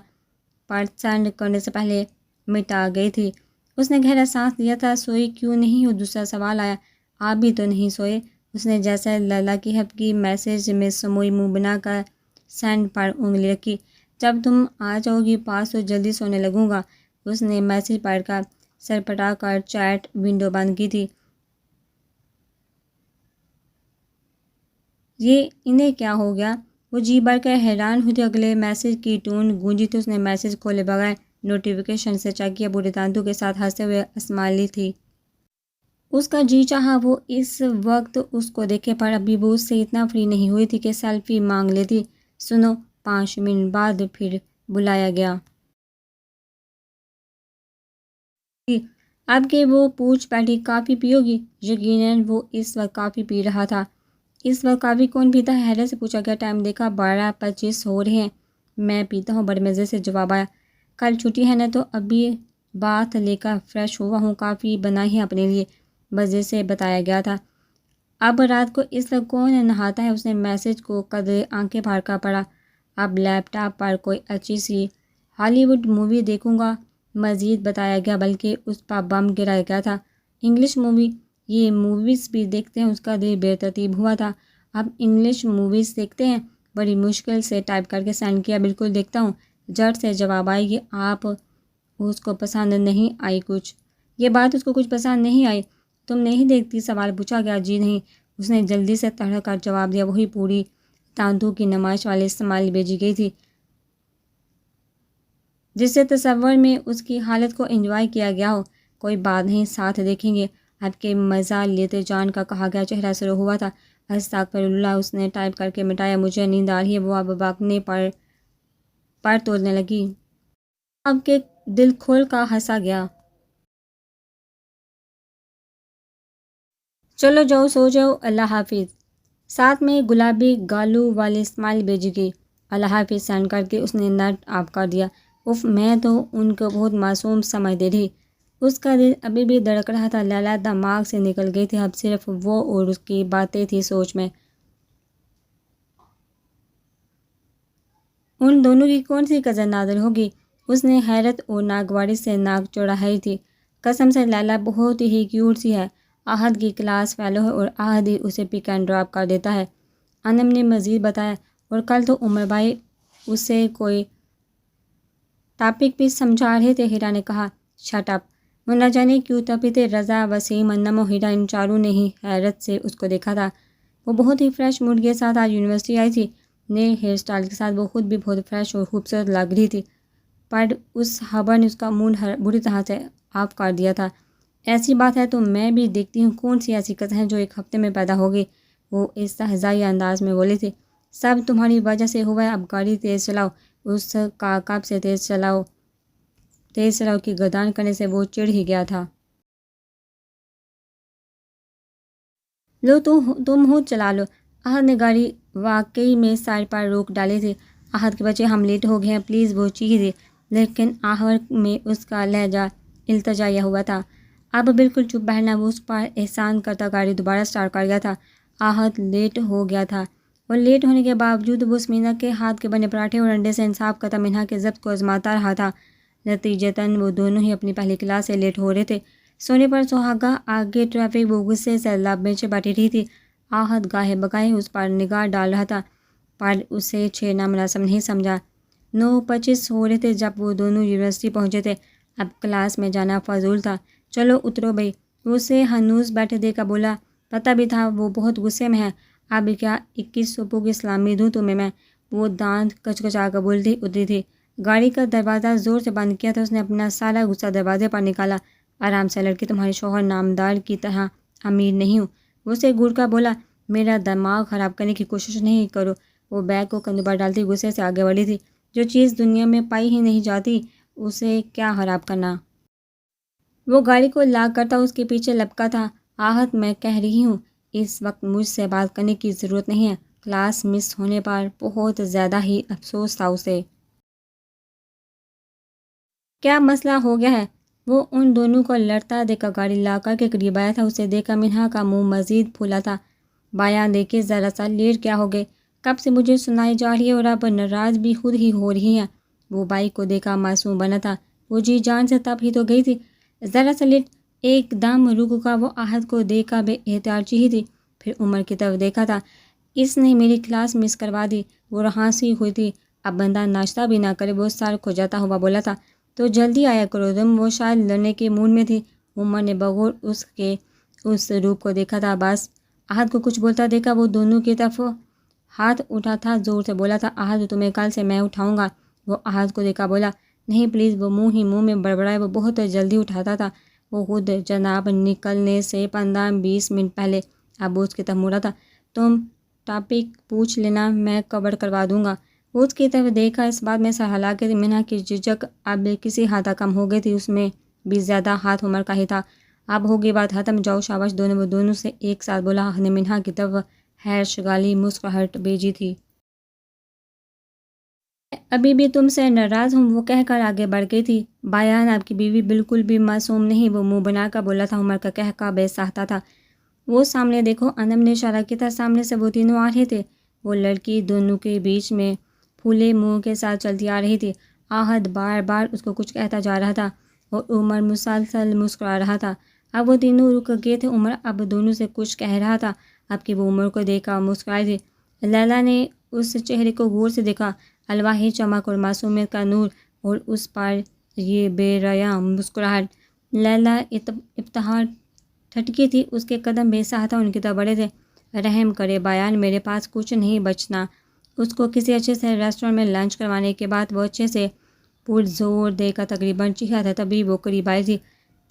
پر سینڈ کرنے سے پہلے مٹا گئی تھی۔ اس نے گہرا سانس لیا تھا۔ سوئی کیوں نہیں ہو؟ دوسرا سوال آیا۔ آپ بھی تو نہیں سوئے؟ اس نے جیسے لیلا کی ہفتگی میسج میں سموئی منہ بنا کر سینڈ پر انگلی رکھی۔ جب تم آ جاؤ گی پاس تو جلدی سونے لگوں گا۔ اس نے میسج پڑھ کر سرپٹا کر چیٹ ونڈو بند کی تھی۔ یہ انہیں کیا ہو گیا؟ وہ جی بھر کر حیران ہوئی تھی۔ اگلے میسج کی ٹون گونجی تو اس نے میسج کھولے بغیر نوٹیفیکیشن سے چیک کیا۔ بوڑھے دانتوں کے ساتھ ہنستے ہوئے اسمائلی تھی۔ اس کا جی چاہا وہ اس وقت اس کو دیکھے، پر ابھی وہ اس سے اتنا فری نہیں ہوئی تھی کہ سیلفی مانگ لیتی۔ سنو، 5 منٹ بعد پھر بلایا گیا۔ اب کہ وہ پوچھ بیٹھی، کافی پیو گی؟ یقیناً وہ اس وقت کافی پی رہا تھا۔ اس وقت کافی کون پیتا ہے؟ حیرت سے پوچھا گیا۔ ٹائم دیکھا 12:25 ہو رہے ہیں۔ میں پیتا ہوں، بڑے مزے سے جواب آیا۔ کل چھٹی ہے نا، تو ابھی بات لے کر فریش ہوا ہوں، کافی بنائی ہے اپنے لیے، مزے سے بتایا گیا تھا۔ اب رات کو اس وقت کون نہاتا ہے؟ اس نے میسج کو قدرے آنکھیں پھاڑ کر پڑھا۔ اب لیپ ٹاپ پر کوئی اچھی سی ہالی ووڈ مووی دیکھوں گا، مزید بتایا گیا، بلکہ اس پر بم گرایا گیا تھا۔ English movie? یہ موویز بھی دیکھتے ہیں؟ اس کا دل بے ترتیب ہوا تھا۔ اب انگلش موویز دیکھتے ہیں؟ بڑی مشکل سے ٹائپ کر کے سینڈ کیا۔ بالکل دیکھتا ہوں، جٹ سے جواب آئے گی۔ آپ اس کو پسند نہیں آئی کچھ؟ یہ بات اس کو کچھ پسند نہیں آئی؟ تم نہیں دیکھتی؟ سوال پوچھا گیا۔ جی نہیں، اس نے جلدی سے تڑہ کر جواب دیا۔ وہی پوری دانتوں کی نمائش والی اسمائل بھیجی گئی تھی، جس سے تصور میں اس کی حالت کو انجوائے کیا گیا ہو۔ کوئی بات نہیں، ساتھ دیکھیں گے۔ اب کے مزہ لیتے جان کا کہا گیا چہرہ سرو ہوا تھا۔ استغفر اللہ، اس نے ٹائپ کر کے مٹایا۔ مجھے نیند آ رہی ہے۔ وہ اب باگنے پر تولنے لگی۔ اب کے دل کھول کر ہنسا گیا۔ چلو جاؤ، سو جاؤ، اللہ حافظ۔ ساتھ میں گلابی گالوں والی اسمائل بھیجی گئی۔ اللہ حافظ سینڈ کر کے اس نے نیٹ آف کر دیا۔ اف، میں تو ان کو بہت معصوم سمجھ دے رہی۔ اس کا دل ابھی بھی دھڑک رہا تھا۔ لیلا دماغ سے نکل گئی تھی، اب صرف وہ اور اس کی باتیں تھی سوچ میں۔ ان دونوں کی کون سی کزن نازل ہوگی؟ اس نے حیرت اور ناگواری سے ناک چوڑائی تھی۔ قسم سے لیلا بہت ہی کیوٹ سی ہے۔ احد کی کلاس فیلو ہے اور احد ہی اسے پک اینڈ ڈراپ کر دیتا ہے، انم نے مزید بتایا۔ اور کل تو عمر بھائی اسے کوئی ٹاپک بھی سمجھا رہے تھے، ہیرا نے کہا۔ شٹ اپ، وہ نہ جانے کیوں تپی تھے۔ رضا، وسیم، انم اور ہیرا، ان چاروں نے ہی حیرت سے اس کو دیکھا تھا۔ وہ بہت ہی فریش موڈ کے ساتھ آج یونیورسٹی آئی تھی۔ نئے ہیئر سٹائل کے ساتھ وہ خود بھی بہت فریش اور خوبصورت لگ رہی تھی، پر اس خبر نے اس کا موڈ بری طرح سے آف کر دیا تھا۔ ایسی بات ہے تو میں بھی دیکھتی ہوں کون سی ایسی کزن ہے جو ایک ہفتے میں پیدا ہوگی، وہ استہزائی انداز میں بولی تھی۔ سب تمہاری وجہ سے ہوا ہے، اب گاڑی تیز چلاؤ۔ اس کا کب سے تیز چلاؤ کی گردان کرنے سے وہ چڑ ہی گیا تھا۔ لو تم ہو، چلا لو۔ احد نے گاڑی واقعی میں سائڈ پر روک ڈالی تھی۔ احد کے بچے، ہم لیٹ ہو گئے ہیں، پلیز، وہ چیخ دی، لیکن آخر میں اس کا لہجہ التجایا ہوا تھا۔ اب بالکل چپ بیٹھنا۔ وہ اس پر احسان کرتا گاڑی دوبارہ سٹارٹ کر گیا تھا۔ احد لیٹ ہو گیا تھا، اور لیٹ ہونے کے باوجود وہ سمینا کے ہاتھ کے بنے پراٹھے اور انڈے سے انصاف کرتا منہا کے ضبط کو آزماتا رہا تھا۔ نتیجتاً وہ دونوں ہی اپنی پہلی کلاس سے لیٹ ہو رہے تھے۔ سونے پر سہاگا، آگے ٹریفک، وہ غصے سے لب بیچے بیٹھی رہی تھی۔ احد گاہے بگاہے اس پر نگاہ ڈال رہا تھا، پر اسے چھیڑنا مناسب نہیں سمجھا۔ 9:25 ہو رہے تھے جب وہ دونوں یونیورسٹی پہنچے تھے۔ اب کلاس میں جانا فضول تھا۔ چلو اترو بھائی، وہ اسے ہنوز بیٹھے دیکھا بولا۔ پتہ بھی تھا وہ بہت غصے میں ہے۔ اب کیا 21 صبح کی اسلامی دوں تمہیں میں؟ وہ دانت کچکچا کر بولتی اتری تھی۔ گاڑی کا دروازہ زور سے بند کیا تو اس نے اپنا سارا غصہ دروازے پر نکالا۔ آرام سے لڑکی، تمہارے شوہر نامدار کی طرح امیر نہیں ہوں۔ وہ اسے گھور کر بولا، میرا دماغ خراب کرنے کی کوشش نہیں کرو۔ وہ بیگ کو کندھے پر ڈالتی غصے سے آگے بڑھی تھی۔ جو چیز دنیا میں پائی ہی نہیں جاتی اسے کیا خراب کرنا۔ وہ گاڑی کو لاک کرتا اس کے پیچھے لپکا تھا۔ آہت، میں کہہ رہی ہوں اس وقت مجھ سے بات کرنے کی ضرورت نہیں ہے۔ کلاس مس ہونے پر بہت زیادہ ہی افسوس تھا اسے۔ کیا مسئلہ ہو گیا ہے؟ وہ ان دونوں کو لڑتا دیکھ کر گاڑی لا کر کے قریب آیا تھا۔ اسے دیکھ کر منہا کا منہ مزید پھولا تھا۔ بایاں دیکھے ذرا سا، لیٹ کیا ہو گئے؟ کب سے مجھے سنائی جا رہی ہے اور اب ناراض بھی خود ہی ہو رہی ہیں۔ وہ بائک کو دیکھا معصوم بنا تھا۔ وہ جی جان سے تب ہی تو گئی تھی۔ ذرا سا لیٹ۔ ایک دم رک کا وہ آہت کو دیکھ کر بے احتیاط ہی تھی، پھر عمر کی طرف دیکھا تھا۔ اس نے میری کلاس مس کروا دی۔ وہ رہانسی ہوئی تھی۔ اب بندہ ناشتہ بھی نہ کرے، وہ سر کھجاتا ہوا بولا تھا۔ تو جلدی آیا کرو تم۔ وہ شاید لڑنے کے موڈ میں تھی۔ عمر نے بغور اس کے اس روپ کو دیکھا تھا۔ بس آہت کو کچھ بولتا دیکھا وہ دونوں کی طرف ہاتھ اٹھا تھا، زور سے بولا تھا، آہت تمہیں کل سے میں اٹھاؤں گا۔ وہ آہت کو دیکھا بولا، نہیں پلیز۔ وہ منہ ہی منہ میں بڑبڑائے۔ وہ بہت جلدی اٹھاتا تھا۔ وہ خود جناب نکلنے سے 15-20 منٹ پہلے۔ اب اس کی طرف مڑا تھا، تم ٹاپک پوچھ لینا، میں کور کروا دوں گا۔ وہ اس کی طرف دیکھا۔ اس بات میں سر ہلا کے منہا کی جھجک اب کسی حد کم ہو گئی تھی۔ اس میں بھی زیادہ ہاتھ عمر کا ہی تھا۔ اب ہوگی بات ختم، جاؤ شاباش دونوں۔ وہ دونوں سے ایک ساتھ بولا۔ نے منہا کی طرف خیر شگالی مسکراہٹ بھیجی تھی۔ ابھی بھی تم سے ناراض ہوں، وہ کہہ کر آگے بڑھ گئی تھی۔ بایان آپ کی بیوی بالکل بھی معصوم نہیں، وہ منہ بنا کر بولا تھا۔ عمر کا کہکا بے ساختہ تھا۔ وہ سامنے دیکھو، انم نے اشارہ کیا تھا۔ سامنے سے وہ تینوں آ رہے تھے۔ وہ لڑکی دونوں کے بیچ میں پھولے منہ کے ساتھ چلتی آ رہی تھی۔ آہت بار بار اس کو کچھ کہتا جا رہا تھا اور عمر مسلسل مسکرا رہا تھا۔ اب وہ تینوں رک گئے تھے۔ عمر اب دونوں سے کچھ کہہ رہا تھا، اب کہ وہ عمر کو دیکھا مسکرائی تھی۔ لیلا نے اس چہرے کو غور سے دیکھا، الواحی چمک اور معصومیت کا نور، اور اس پر یہ بے ریا مسکراہٹ۔ لیلا ابتہار ٹھٹکی تھی۔ اس کے قدم بے ساختہ ان کی طرف بڑھے تھے۔ رحم کرے بایان، میرے پاس کچھ نہیں بچنا۔ اس کو کسی اچھے سے ریسٹورنٹ میں لنچ کروانے کے بعد وہ اچھے سے پرزور دے کر تقریباً چیخا تھا، تبھی وہ قریب آئی تھی۔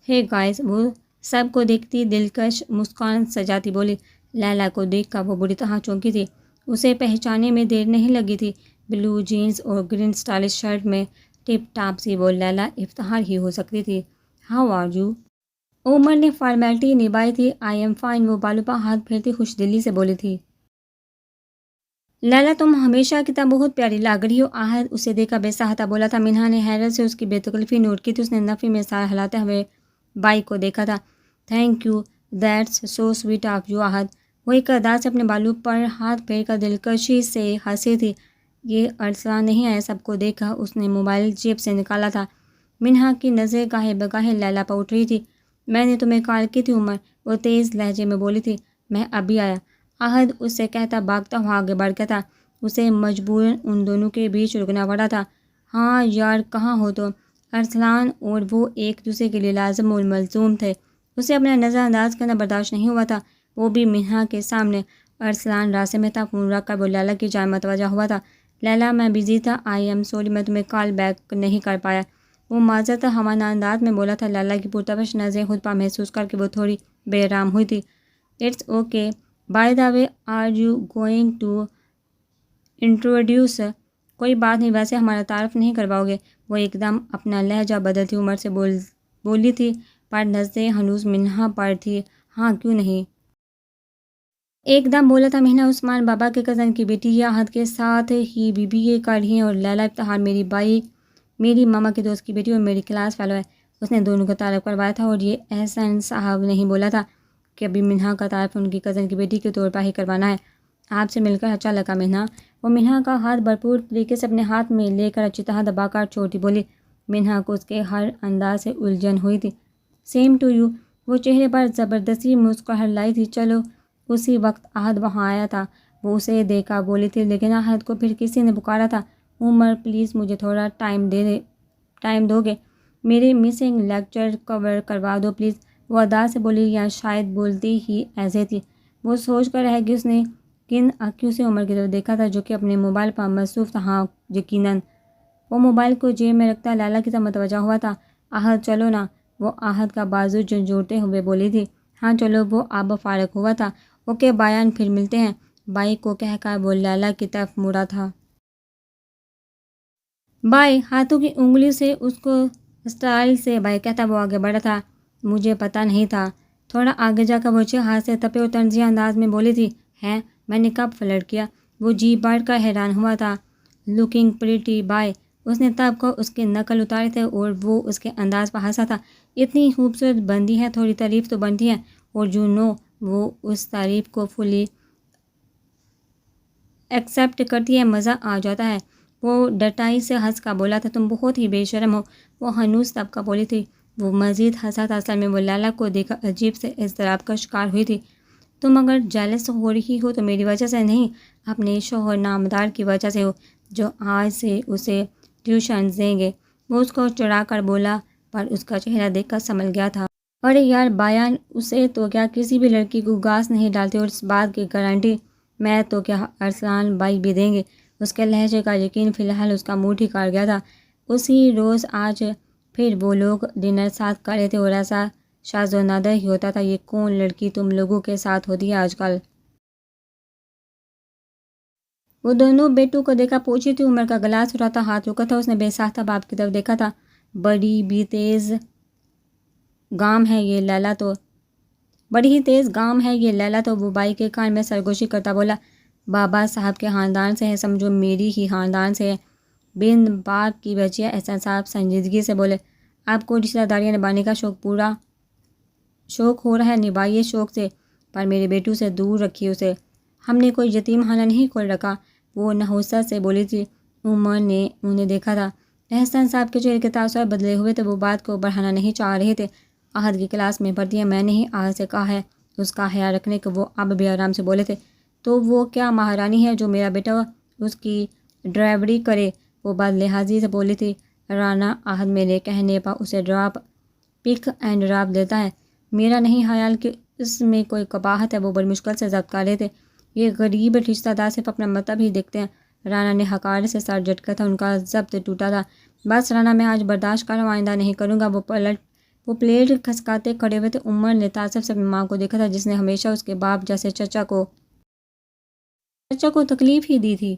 ہے گائز، وہ سب کو دیکھتی دلکش مسکان سجاتی بولی۔ لیلا کو دیکھ کر وہ بری طرح چونکی تھی۔ اسے پہچانے میں دیر نہیں لگی تھی۔ بلو جینز اور گرین سٹائلش شرٹ میں ٹپ ٹاپ سی وہ لیلا ابتہار ہی ہو سکتی تھی۔ How are you? عمر نے فارمیلٹی نبھائی تھی۔ آئی ایم فائن، وہ بالوں پر ہاتھ پھیرتی خوش دلی سے بولی تھی۔ لیلا تم ہمیشہ کی طرح بہت پیاری لگ رہی ہو، آہت اسے دیکھا بے ساختہ بولا تھا۔ منہا نے حیرت سے اس کی بے تکلفی نوٹ کی تھی۔ اس نے نفی میں سر ہلاتے ہوئے بائک کو دیکھا تھا۔ Thank you, that's so sweet of you آہت۔ وہ ایک ادا سے اپنے بالوں پر ہاتھ پھیر کر دلکشی سے ہنسی تھی۔ یہ ارسلان نہیں آیا؟ سب کو دیکھا۔ اس نے موبائل جیب سے نکالا تھا۔ منہا کی نظریں گاہے بگاہے لیلا پر اٹھ رہی تھی۔ میں نے تمہیں کال کی تھی عمر، وہ تیز لہجے میں بولی تھی۔ میں ابھی آیا، آہت اس سے کہتا بھاگتا ہوا آگے بڑھ گیا تھا۔ اسے مجبوراً ان دونوں کے بیچ رکنا پڑا تھا۔ ہاں یار، کہاں ہو تم؟ ارسلان اور وہ ایک دوسرے کے لیے لازم و ملزوم تھے۔ اسے اپنا نظر انداز کرنا برداشت نہیں ہوا تھا، وہ بھی منہا کے سامنے۔ ارسلان راستے میں تھا۔ فون رکھ کر وہ لیلا کی جانب متوجہ ہوا تھا۔ لیلا، میں بزی تھا، آئی ایم سوری، میں تمہیں کال بیک نہیں کر پایا، وہ معذرت خواہانہ انداز میں بولا تھا۔ لیلا کی پرتپش نظریں خود پر محسوس کر کے وہ تھوڑی بے آرام ہوئی تھی۔ It's okay, by the way are you going to introduce? کوئی بات نہیں، ویسے ہمارا تعارف نہیں کرواؤ گے؟ وہ ایک دم اپنا لہجہ بدلتی عمر سے بولی تھی، پر نظریں ہنوز منہا پر تھی۔ ہاں کیوں نہیں؟ ایک دم بولا تھا۔ منہا عثمان بابا کے کزن کی بیٹی ہے، آہت کے ساتھ ہی بی بی اے کر رہی ہیں، اور لیلا ابتہار میری بائی، میری ماما کے دوست کی بیٹی اور میری کلاس فیلو ہے۔ اس نے دونوں کا تعارف کروایا تھا، اور یہ احسن صاحب نہیں بولا تھا کہ ابھی منہا کا تعارف ان کی کزن کی بیٹی کے طور پر ہی کروانا ہے۔ آپ سے مل کر اچھا لگا منہا۔ وہ منہا کا ہاتھ بھرپور طریقے سے اپنے ہاتھ میں لے کر اچھی طرح دبا کر چھوٹی بولی۔ منہا کو اس کے ہر انداز سے الجھن ہوئی تھی۔ سیم ٹو یو، وہ چہرے پر زبردستی مسکراہٹ لائی تھی۔ چلو، اسی وقت آہت وہاں آیا تھا۔ وہ اسے دیکھا بولی تھی، لیکن آہت کو پھر کسی نے پکارا تھا۔ عمر پلیز مجھے تھوڑا ٹائم دو گے؟ میرے مسنگ لیکچر کور کروا دو پلیز، وہ ادا سے بولی، یا شاید بولتی ہی ایسے تھی۔ وہ سوچ کر رہ گئی، اس نے کن آنکھوں سے عمر کی طرف دیکھا تھا جو کہ اپنے موبائل پر مصروف تھا۔ ہاں یقیناً وہ موبائل کو جیب میں رکھتا لیلا کی طرف متوجہ ہوا تھا۔ احد چلو نا، وہ احد کا بازو جھنجھوڑتے ہوئے بولی تھی۔ ہاں چلو، وہ اب فارغ ہوا تھا۔ اوکے بائیان، پھر ملتے ہیں۔ بائی کو کہہ کر وہ لیلا کی طرف مڑا تھا۔ بائی ہاتھوں کی انگلی سے اس کو اسٹائل سے بائی کہتا وہ آگے بڑھا تھا۔ مجھے پتہ نہیں تھا۔ تھوڑا آگے جا کر وہ چھ ہاتھ سے تپے اور طنزیہ انداز میں بولی تھی، ہیں میں نے کب فلرٹ کیا؟ وہ جی بڑھ کر حیران ہوا تھا۔ لکنگ پریٹی بائی، اس نے تب کو اس کے نقل اتارے تھے اور وہ اس کے انداز پر ہنسا تھا۔ اتنی خوبصورت بندی ہے، تھوڑی تعریف تو بنتی ہے، اور جو نو وہ اس تعریف کو فلی ایکسیپٹ کرتی ہے، مزہ آ جاتا ہے۔ وہ ڈٹائی سے ہنس کا بولا تھا، تم بہت ہی بے شرم ہو۔ وہ ہنوز تب کا بولی تھی۔ وہ مزید ہنسا تھا، اصل میں وہ لیلا کو دیکھ کر عجیب سے اضطراب کا شکار ہوئی تھی۔ تم اگر جیلس ہو رہی ہو تو میری وجہ سے نہیں، اپنے شوہر نامدار کی وجہ سے ہو، جو آج سے اسے ٹیوشن دیں گے۔ وہ اس کو چڑھا کر بولا، پر اس کا چہرہ دیکھ کر سنبھل گیا تھا۔ ارے یار بایان، اسے تو کیا کسی بھی لڑکی کو گاس نہیں ڈالتے، اور اس بات کی گارنٹی میں تو کیا ارسلان بائی بھی دیں گے۔ اس کے لہجے کا یقین فی الحال اس کا منہ ہی کاٹ گیا تھا۔ اسی روز آج پھر وہ لوگ ڈنر ساتھ کر رہے تھے، اور ایسا شاذ و نادر ہی ہوتا تھا۔ یہ کون لڑکی تم لوگوں کے ساتھ ہوتی ہے آج کل؟ وہ دونوں بیٹوں کو دیکھا پوچھی تھی۔ عمر کا گلاس اٹھاتا ہاتھ رکا تھا، اس نے بے ساختہ باپ کی طرف دیکھا تھا۔ بڑی بھی تیز گام ہے یہ لیلا تو وہ بائی کے کان میں سرگوشی کرتا بولا، بابا صاحب کے خاندان سے ہے، سمجھو میری ہی خاندان سے ہے۔ بند باپ کی بچیاں، احسان صاحب سنجیدگی سے بولے، آپ کو رشتہ داریاں نبھانے کا شوق ہو رہا ہے، نبھائیے شوق سے، پر میرے بیٹوں سے دور رکھیے اسے۔ ہم نے کوئی یتیم خانہ نہیں کھول رکھا، وہ نحوست سے بولی تھی۔ عمر نے انہیں دیکھا تھا، احسان صاحب کے چہرے کے تاثرات بدلے ہوئے تھے، وہ بات کو بڑھانا نہیں چاہ رہے تھے۔ احد کی کلاس میں پڑھتی ہے، میں نے ہی احد سے کہا ہے اس کا خیال رکھنے کو۔ وہ اب بھی آرام سے بولے تھے، تو وہ کیا مہارانی ہے جو میرا بیٹا اس کی ڈرائیوری کرے؟ وہ بات لحاظی سے بولی تھی۔ رانا، احد میرے کہنے پر اسے پک اینڈ ڈراپ دیتا ہے، میرا نہیں خیال کہ اس میں کوئی قباحت ہے۔ وہ بڑی مشکل سے ضبط کر رہے تھے، یہ غریب رشتہ دار صرف اپنا مطلب ہی دیکھتے ہیں۔ رانا نے حقارت سے سر جھٹکا تھا، ان کا ضبط ٹوٹا تھا۔ بس رانا، میں آج برداشت کر رہا ہوں، آئندہ نہیں کروں گا۔ وہ پلیٹ کھسکاتے کھڑے ہوئے تھے۔ عمر نے تعصب سے اپنی ماں کو دیکھا تھا، جس نے ہمیشہ اس کے باپ جیسے چچا کو تکلیف ہی دی تھی۔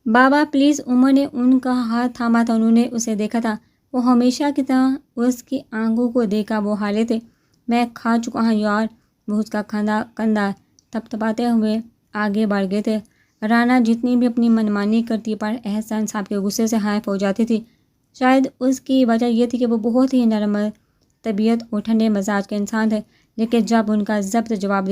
بابا پلیز، عمر نے ان کا ہاتھ تھاما تھا، انہوں نے اسے دیکھا تھا۔ وہ ہمیشہ کی طرح اس کی آنکھوں کو دیکھا وہ حالے تھے۔ میں کھا چکا ہوں یار۔ وہ اس کا کندھا تھپتھپاتے ہوئے آگے بڑھ گئے تھے۔ رانا جتنی بھی اپنی منمانی کرتی، پر احسان صاحب کے غصے سے ہائف ہو جاتی تھی۔ شاید اس کی وجہ یہ تھی کہ وہ بہت ہی نرم طبیعت اور ٹھنڈے مزاج کے انسان تھے، لیکن جب ان کا ضبط جواب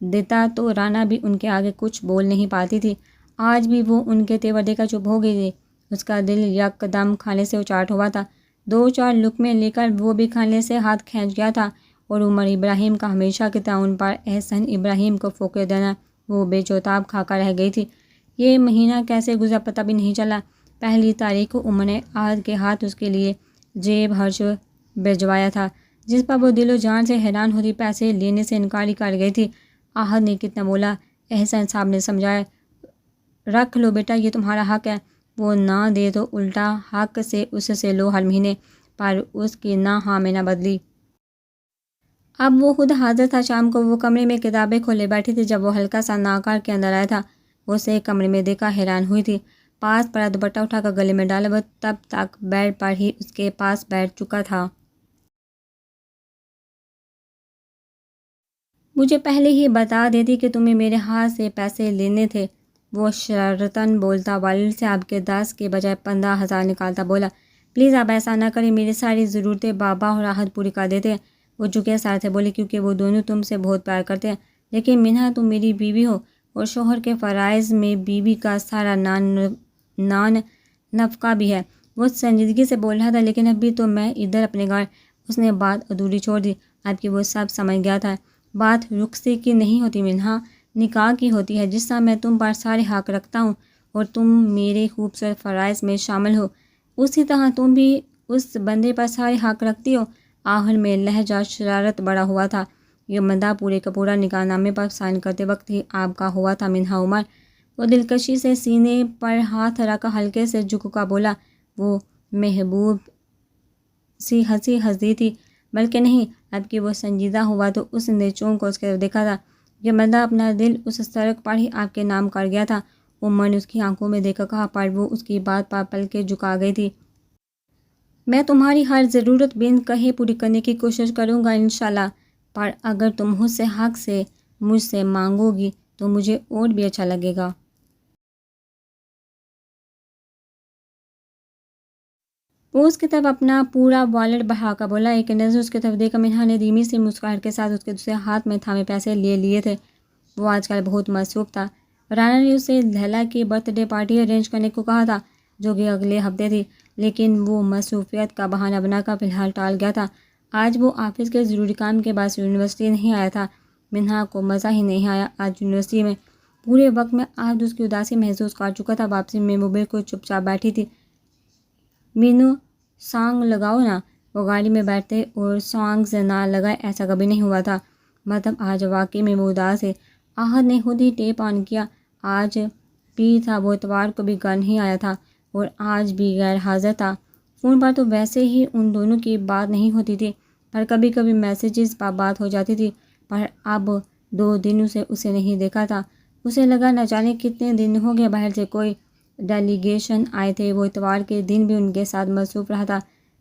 دیتا تو رانا بھی ان کے آگے کچھ بول نہیں پاتی تھی۔ آج بھی وہ ان کے تیور دیکھ کر چپ ہو گئی تھی۔ اس کا دل یک دم کھانے سے اچاٹ ہوا تھا۔ 2-4 لقمے لے کر وہ بھی کھانے سے ہاتھ کھینچ گیا تھا، اور عمر ابراہیم کا ہمیشہ کی طرح ان پر احسن ابراہیم کو فوقے دینا، وہ بے چوتاب کھا کر رہ گئی تھی۔ یہ مہینہ کیسے گزرا پتہ بھی نہیں چلا۔ 1 تاریخ کو عمر نے احد کے ہاتھ اس کے لیے جیب خرچ بھجوایا تھا، جس پر وہ دل و جان سے حیران ہوتی پیسے لینے سے انکار کر گئی تھی۔ احد نے کتنا بولا، احسان صاحب نے سمجھایا، رکھ لو بیٹا، یہ تمہارا حق ہے۔ وہ نہ دے تو الٹا حق سے اس سے لو ہر مہینے، پر اس کی نہ ہاں میں نہ بدلی۔ اب وہ خود حاضر تھا۔ شام کو وہ کمرے میں کتابیں کھولے بیٹھی تھی، جب وہ ہلکا سا ناکار کے اندر آیا تھا۔ وہ اسے کمرے میں دیکھا حیران ہوئی تھی۔ پاس پڑا دوپٹہ اٹھا کر گلے میں ڈالا، وہ تب تک بیڈ پر ہی اس کے پاس بیٹھ چکا تھا۔ مجھے پہلے ہی بتا دیتی کہ تمہیں میرے ہاتھ سے پیسے لینے تھے، وہ شرارتاً بولتا۔ والد صاحب کے 10 کے بجائے 15,000 نکالتا بولا، پلیز آپ ایسا نہ کریں، میری ساری ضرورتیں بابا اور احد پوری کر دیتے ہیں۔ وہ جھکے سر سے بولی، کیونکہ وہ دونوں تم سے بہت پیار کرتے ہیں، لیکن منہا تم میری بیوی ہو، اور شوہر کے فرائض میں بیوی کا سارا نان نفقہ بھی ہے۔ وہ سنجیدگی سے بول رہا تھا، لیکن ابھی تو میں ادھر اپنے گھر۔ اس نے بات ادھوری چھوڑ دی۔ اب کہ وہ سب سمجھ گیا تھا، بات رخصتی کی نہیں ہوتی منہا، نکاح کی ہوتی ہے، جس طرح میں تم پر سارے حق رکھتا ہوں، اور تم میرے خوبصورت فرائض میں شامل ہو، اسی طرح تم بھی اس بندے پر سارے حق رکھتی ہو۔ آخر میں لہجہ شرارت بڑا ہوا تھا۔ یہ مداح پورے کا پورا نکاح نامے پر سائن کرتے وقت ہی آپ کا ہوا تھا۔ منہا عمر وہ دلکشی سے سینے پر ہاتھ رکھ ہلکے سے جھک کر بولا، وہ محبوب سی ہنسی ہنس دی تھی، بلکہ نہیں، اب کہ وہ سنجیدہ ہوا تو اس نے چونک کر اس کی طرف دیکھا تھا۔ یہ مداح اپنا دل اس سڑک پر ہی آپ کے نام کر گیا تھا۔ عمر نے اس کی آنکھوں میں دیکھ کر کہا، پر وہ اس کی بات پر پلکیں جھکا گئی تھی۔ میں تمہاری ہر ضرورت بن کہے پوری کرنے کی کوشش کروں گا انشاءاللہ، پر اگر تم مجھ سے حق سے مجھ سے مانگو گی تو مجھے اور بھی اچھا لگے گا۔ وہ اس کی طرف اپنا پورا والٹ بڑھا کر بولا۔ ایک نظر اس کی طرف دے کر منہا نے دھیمی سی مسکراہٹ کے ساتھ اس کے دوسرے ہاتھ میں تھامے پیسے لے لیے تھے۔ وہ آج کل بہت مصروف تھا۔ رانا نے اسے لہلا کی برتھ ڈے پارٹی ارینج کرنے کو کہا تھا، جو کہ اگلے ہفتے تھی، لیکن وہ مصروفیت کا بہانہ بنا کر فی الحال ٹال گیا تھا۔ آج وہ آفس کے ضروری کام کے بعد یونیورسٹی نہیں آیا تھا۔ منہا کو مزہ ہی نہیں آیا آج یونیورسٹی میں۔ پورے وقت میں آج اس کی اداسی محسوس کر چکا تھا۔ واپسی میں وہ بالکل چپ چاپ بیٹھی تھی۔ مینو سانگ لگاؤ نا۔ وہ گاڑی میں بیٹھتے اور سانگز نہ لگائے ایسا کبھی نہیں ہوا تھا۔ مطلب آج واقعی میں وہ اداس ہے۔ آہد نے خود ہی ٹیپ آن کیا۔ آج بھی تھا، وہ اتوار کو بھی گھر نہیں آیا تھا اور آج بھی غیر حاضر تھا۔ فون پر تو ویسے ہی ان دونوں کی بات نہیں ہوتی تھی، پر کبھی کبھی میسیجز پر بات ہو جاتی تھی۔ پر اب 2 دنوں سے اسے نہیں دیکھا تھا۔ اسے لگا نہ جانے کتنے دن ہو گئے باہر سے کوئی ڈیلیگیشن آئے تھے۔ وہ اتوار کے دن بھی ان کے ساتھ مصروف رہا تھا۔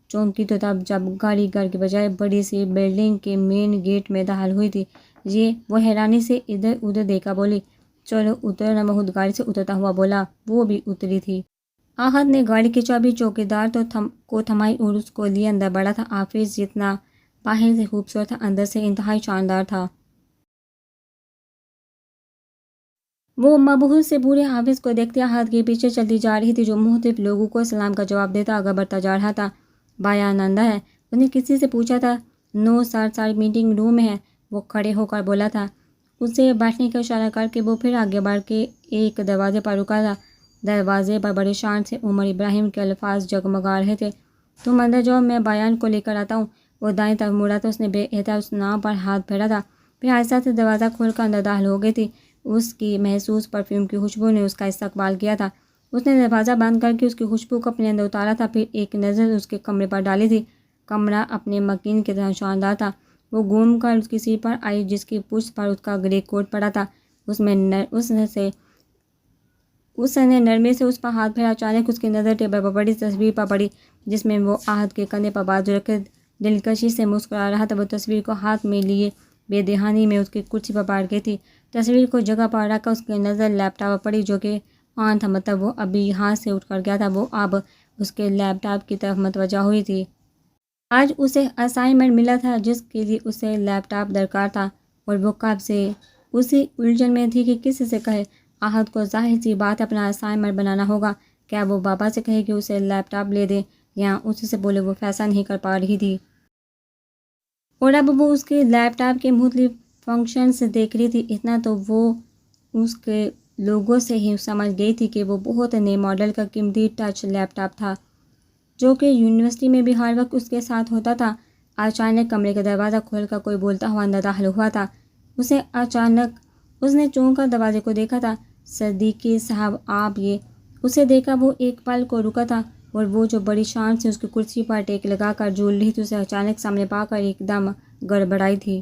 چونکی تو تب جب گاڑی گھر کے بجائے بڑی سی بلڈنگ کے مین گیٹ میں داخل ہوئی تھی۔ یہ وہ حیرانی سے ادھر ادھر دیکھا بولی، چلو اترو نا۔ بہت گاڑی سے اترتا ہوا بولا۔ وہ بھی اتری تھی۔ آہد نے گاڑی کی چابی چوکیدار کو تھمائی اور اس کو لیے اندر بڑھا تھا۔ آفس جتنا باہر سے خوبصورت تھا، اندر سے انتہائی شاندار تھا۔ وہ مبہوت سے پورے آفس کو دیکھتے آہد کے پیچھے چلتی جا رہی تھی، جو مختلف لوگوں کو سلام کا جواب دیتا آگے بڑھتا جا رہا تھا۔ بایا نندا ہے؟ اس نے کسی سے پوچھا تھا۔ نو سر، ساری میٹنگ روم میں ہے، وہ کھڑے ہو کر بولا تھا۔ اسے بیٹھنے کا اشارہ کر کے وہ پھر آگے بڑھ کے ایک دروازے پر رکا تھا۔ دروازے پر بڑے شان سے عمر ابراہیم کے الفاظ جگمگا رہے تھے، تم اندر جاؤ، میں بایان کو لے کر آتا ہوں۔ وہ دائیں طرف مڑا تو اس نے بے احتیاط اس نام پر ہاتھ پھیرا تھا، پھر آہستہ سے دروازہ کھول کر اندر داخل ہو گئی تھی۔ اس کی محسوس پرفیوم کی خوشبو نے اس کا استقبال کیا تھا۔ اس نے دروازہ بند کر کے اس کی خوشبو کو اپنے اندر اتارا تھا، پھر ایک نظر اس کے کمرے پر ڈالی تھی۔ کمرہ اپنے مکین کی طرح شاندار تھا۔ وہ گھوم کر اس کی سیٹ پر آئی، جس کی پشت پر اس کا گرے کوٹ پڑا تھا۔ اس نے نرمی سے اس پر ہاتھ پھیرا۔ اچانک اس کی نظر ٹیبل پر بڑی تصویر پر پڑی، جس میں وہ آہد کے کندھے پر بازو رکھے دلکشی سے مسکرا رہا تھا۔ وہ تصویر کو ہاتھ میں لیے بے دہانی میں اس کی کرسی پر بیٹھ گئی تھی۔ تصویر کو جگہ پر رکھ کر اس کی نظر لیپ ٹاپ پر پڑی، جو کہ آن تھا، مطلب وہ ابھی یہاں سے اٹھ کر گیا تھا۔ وہ اب اس کے لیپ ٹاپ کی طرف متوجہ ہوئی تھی۔ آج اسے اسائنمنٹ ملا تھا جس کے لیے اسے لیپ ٹاپ درکار تھا، اور وہ کب سے اسی الجھن میں تھی کہ کسی سے کہے۔ آہد کو ظاہر سی بات اپنا اسائنمنٹ بنانا ہوگا۔ کیا وہ بابا سے کہے کہ اسے لیپ ٹاپ لے دے، یا اسی سے بولے؟ وہ فیصلہ نہیں کر پا رہی تھی۔ اور اب وہ اس کے لیپ ٹاپ کے مختلف فنکشنز دیکھ رہی تھی۔ اتنا تو وہ اس کے لوگوں سے ہی سمجھ گئی تھی کہ وہ بہت نئے ماڈل کا قیمتی ٹچ لیپ ٹاپ تھا، جو کہ یونیورسٹی میں بھی ہر وقت اس کے ساتھ ہوتا تھا۔ اچانک کمرے کا دروازہ کھول کر کوئی بولتا ہوا اندر داخل ہوا تھا۔ اس نے چونک کر دروازے کو دیکھا تھا۔ صدیقی صاحب آپ یہ؟ اسے دیکھا وہ ایک پل کو رکا تھا، اور وہ جو بڑی شان سے اس کی کرسی پر ٹیک لگا کر جھول رہی تھی، اسے اچانک سامنے پا کر ایک دم گڑبڑائی تھی۔